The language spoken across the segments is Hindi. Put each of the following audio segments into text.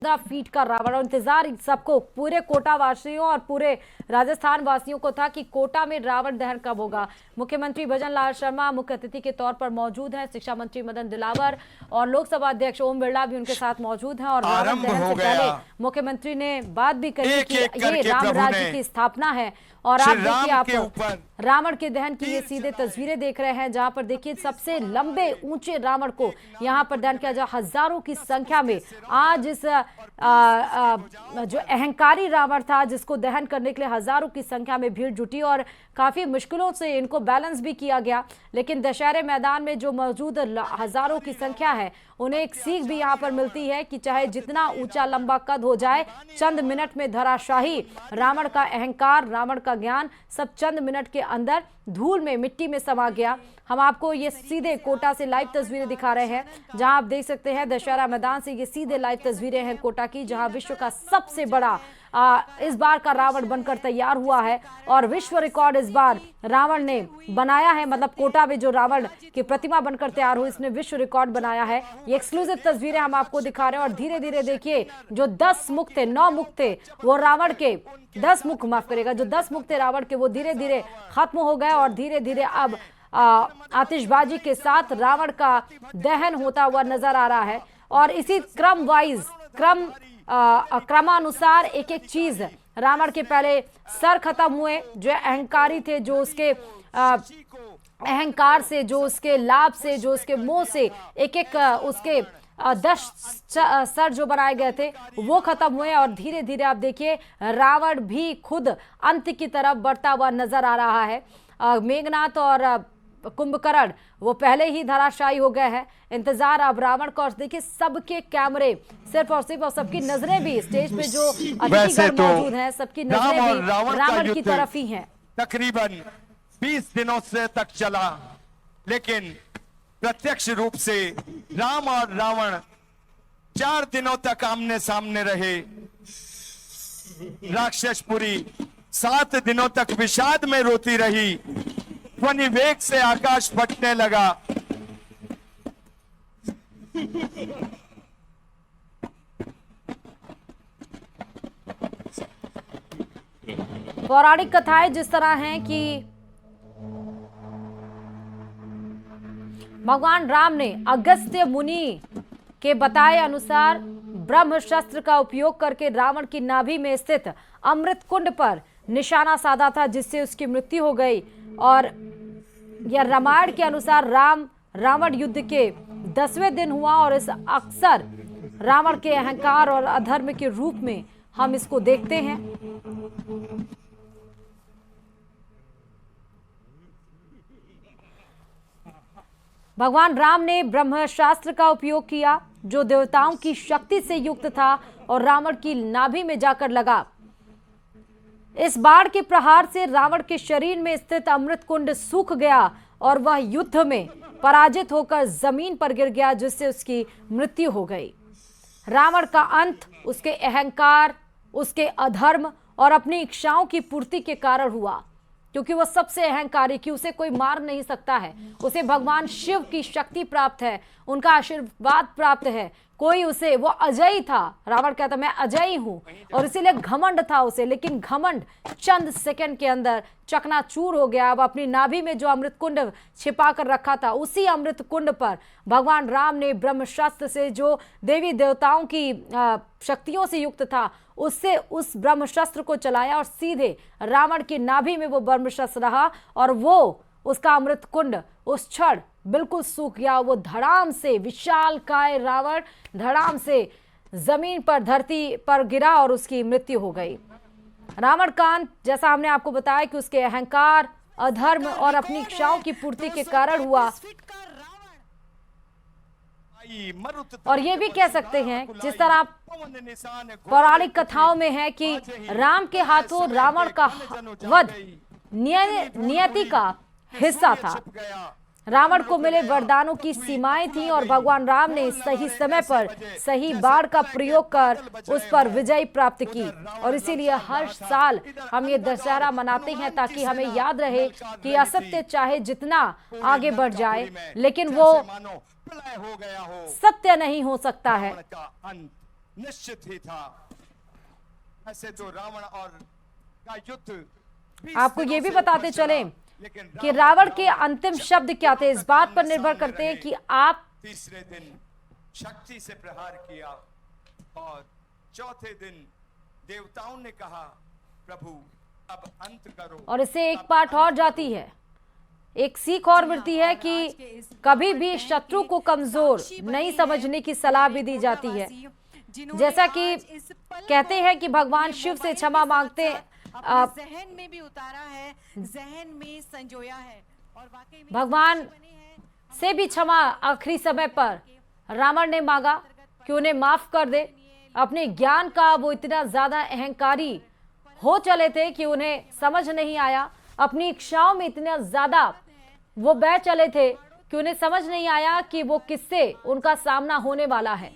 फीट का रावण। और इंतजार सबको, पूरे कोटा वासियों और पूरे राजस्थान वासियों को था कि कोटा में रावण दहन कब होगा। मुख्यमंत्री भजन लाल शर्मा मुख्य अतिथि के तौर पर मौजूद हैं। शिक्षा मंत्री मदन दिलावर और लोकसभा अध्यक्ष ओम बिरला भी उनके साथ मौजूद हैं। और रावण दहन से पहले मुख्यमंत्री ने बात भी कही कि ये राम राज्य की स्थापना है। और आप देखिए, आप रावण के दहन की ये सीधे तस्वीरें देख रहे हैं, जहां पर देखिए सबसे लंबे ऊंचे रावण को यहां पर दहन किया जा, हजारों की संख्या में आज इस जो अहंकारी रावण था जिसको दहन करने के लिए हजारों की संख्या में भीड़ जुटी और काफी मुश्किलों से इनको बैलेंस भी किया गया। लेकिन दशहरे मैदान में जो मौजूद हजारों की संख्या है उन्हें एक सीख भी यहाँ पर मिलती है कि चाहे जितना ऊंचा लंबा कद हो जाए, चंद मिनट में धराशाही रावण का अहंकार, रावण का ज्ञान सब चंद मिनट के अंदर धूल में, मिट्टी में समा गया। हम आपको ये सीधे कोटा से लाइव तस्वीरें दिखा रहे हैं, जहां आप देख सकते हैं दशहरा मैदान से ये सीधे लाइव तस्वीरें हैं कोटा की, जहां विश्व का सबसे बड़ा इस बार का रावण बनकर तैयार हुआ है। और विश्व रिकॉर्ड इस बार रावण ने बनाया है, मतलब कोटा में जो रावण की प्रतिमा बनकर तैयार हुई इसने विश्व रिकॉर्ड बनाया है। ये एक्सक्लूसिव तस्वीरें हम आपको दिखा रहे हैं। और धीरे धीरे देखिए, जो 10 मुख थे, 9 मुख थे वो रावण के, 10 मुख माफ करेगा, जो 10 मुख थे रावण के वो धीरे धीरे खत्म हो गए। और धीरे धीरे अब आतिशबाजी के साथ रावण का दहन होता हुआ नजर आ रहा है। और इसी क्रम वाइज, क्रमानुसार एक एक चीज, रावण के पहले सर खत्म हुए, जो अहंकारी थे, जो उसके अहंकार से, जो उसके लाभ से, जो उसके मोह से एक एक उसके 10 सर जो बनाए गए थे वो खत्म हुए। और धीरे धीरे आप देखिए रावण भी खुद अंत की तरफ बढ़ता हुआ नजर आ रहा है। मेघनाथ और कुंभकर्ण वो पहले ही धराशायी हो गए हैं। इंतजार अब रावण का। और देखिए सबके कैमरे सिर्फ और सिर्फ, और सबकी नजरें भी स्टेज पे जो अतिथिगण मौजूद हैं सबकी नजरें भी रावण की तरफ ही हैं। तकरीबन 20 दिनों से तक चला, लेकिन प्रत्यक्ष रूप से राम और रावण 4 दिनों तक आमने सामने रहे। राक्षसपुरी 7 दिनों तक विषाद में रोती रही। ध्वनि वेग से आकाश फटने लगा। पौराणिक कथाएं जिस तरह हैं कि भगवान राम ने अगस्त्य मुनि के बताए अनुसार ब्रह्म शस्त्र का उपयोग करके रावण की नाभि में स्थित अमृत कुंड पर निशाना साधा था, जिससे उसकी मृत्यु हो गई। और यह रामायण के अनुसार रावण युद्ध के 10वें दिन हुआ। और इस अक्सर रावण के अहंकार और अधर्म के रूप में हम इसको देखते हैं। भगवान राम ने ब्रह्मास्त्र का उपयोग किया जो देवताओं की शक्ति से युक्त था और रावण की नाभि में जाकर लगा। इस बाण के प्रहार से रावण के शरीर में स्थित अमृत कुंड सूख गया और वह युद्ध में पराजित होकर जमीन पर गिर गया, जिससे उसकी मृत्यु हो गई। रावण का अंत उसके अहंकार, उसके अधर्म और अपनी इच्छाओं की पूर्ति के कारण हुआ, क्योंकि वह सबसे अहंकारी, कि उसे कोई मार नहीं सकता है। उसे भगवान शिव की शक्ति प्राप्त है, उनका आशीर्वाद प्राप्त है। कोई उसे, वो अजयी था, रावण कहता मैं अजयी हूं, और इसीलिए घमंड था उसे। लेकिन घमंड चंद सेकंड के अंदर चकनाचूर हो गया। अब अपनी नाभि में जो अमृत कुंड छिपा कर रखा था, उसी अमृत कुंड पर भगवान राम ने ब्रह्मशस्त्र से, जो देवी देवताओं की शक्तियों से युक्त था, उससे उस ब्रह्मशस्त्र को चलाया और सीधे रावण की नाभि में वो ब्रह्मशस्त्र रहा। और वो उसका अमृत कुंड उस क्षण बिल्कुल सूख गया। वो धड़ाम से, विशालकाय रावण धड़ाम से जमीन पर, धरती पर गिरा और उसकी मृत्यु हो गई। रावण का अंत, जैसा हमने आपको बताया, कि उसके अहंकार, अधर्म और अपनी इच्छाओं की पूर्ति के कारण हुआ। और ये भी कह सकते हैं, जिस तरह पौराणिक कथाओं में है कि राम के हाथों रावण का वध नियति का हिस्सा था। रावण को मिले वरदानों की सीमाएं थी और भगवान राम ने सही समय पर सही बाण का प्रयोग कर उस पर विजय प्राप्त की। और इसीलिए हर साल हम ये दशहरा मनाते हैं, ताकि हमें याद रहे कि असत्य चाहे जितना आगे बढ़ जाए, लेकिन वो सत्य नहीं हो सकता है। निश्चित ही था। ऐसे तो रावण और का युद्ध आपको ये भी बताते चले कि रावण के अंतिम शब्द क्या थे, इस बात पर निर्भर करते हैं कि आप तीसरे दिन शक्ति से प्रहार किया और चौथे दिन देवताओं ने कहा प्रभु अब अंत करो। और इससे एक पाठ और जाती है, एक सीख और मिलती है कि कभी भी शत्रु को कमजोर नहीं समझने की सलाह भी दी जाती है। जैसा कि कहते हैं कि भगवान शिव से क्षमा मांगते जहन में भी उतारा है, जहन में संजोया है और वाकई में भगवान से भी क्षमा आखिरी समय पर रावण ने मांगा कि उन्हें माफ कर दे। अपने ज्ञान का वो इतना ज्यादा अहंकारी हो चले थे कि उन्हें समझ नहीं आया, अपनी इच्छाओं में इतना ज्यादा वो बह चले थे कि उन्हें समझ नहीं आया कि वो किससे उनका सामना होने वाला है।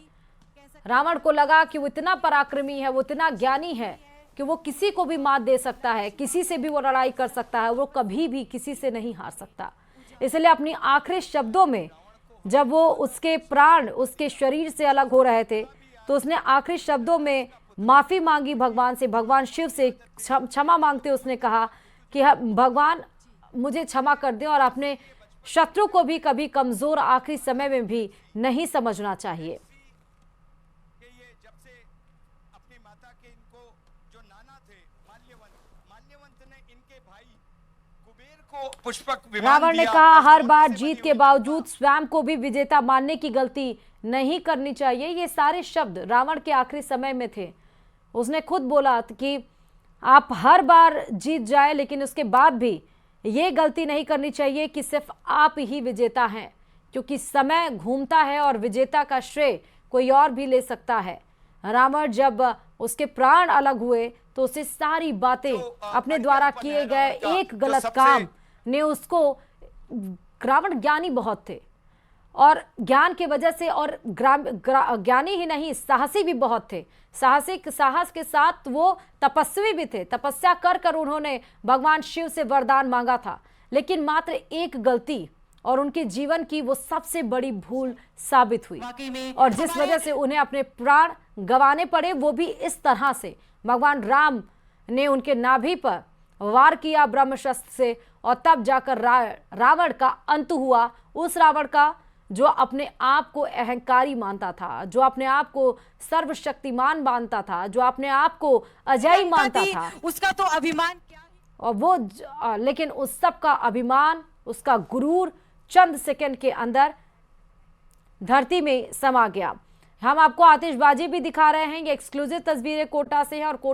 रावण को लगा कि वो इतना पराक्रमी है, वो इतना ज्ञानी है कि वो किसी को भी मात दे सकता है, किसी से भी वो लड़ाई कर सकता है, वो कभी भी किसी से नहीं हार सकता। इसलिए अपनी आखिरी शब्दों में जब वो उसके प्राण उसके शरीर से अलग हो रहे थे तो उसने आखिरी शब्दों में माफी मांगी भगवान से, भगवान शिव से क्षमा मांगते उसने कहा कि भगवान मुझे क्षमा कर दें और अपने शत्रु को भी कभी कमजोर आखिरी समय में भी नहीं समझना चाहिए। रावण ने कहा हर बार जीत के बावजूद स्वयं को भी विजेता मानने की गलती नहीं करनी चाहिए। ये सारे शब्द रावण के आखिरी समय में थे। उसने खुद बोला कि आप हर बार जीत जाए लेकिन उसके बाद भी ये गलती नहीं करनी चाहिए कि सिर्फ आप ही विजेता हैं, क्योंकि समय घूमता है और विजेता का श्रेय कोई और भी ले सकता है। रावण जब उसके प्राण अलग हुए तो उसे सारी बातें अपने द्वारा किए गए एक गलत काम ने उसको, रावण ज्ञानी बहुत थे और ज्ञान की वजह से, और ज्ञानी ही नहीं साहसी भी बहुत थे। साहस के साथ वो तपस्वी भी थे। तपस्या कर कर उन्होंने भगवान शिव से वरदान मांगा था, लेकिन मात्र एक गलती और उनके जीवन की वो सबसे बड़ी भूल साबित हुई और जिस वजह से उन्हें अपने प्राण गंवाने पड़े वो भी इस तरह से। भगवान राम ने उनके नाभि पर वार किया ब्रह्मशस्त्र से और तब जाकर रावण का अंत हुआ। उस रावण का जो अपने आप को अहंकारी मानता था, जो अपने आप को सर्वशक्तिमान मानता था, जो अपने आप को अजय मानता था, उसका तो अभिमान क्या है? और वो लेकिन उस सब का अभिमान, उसका गुरूर चंद सेकंड के अंदर धरती में समा गया। हम आपको आतिशबाजी भी दिखा रहे हैं, ये एक्सक्लूसिव तस्वीरें कोटा से है और कोटा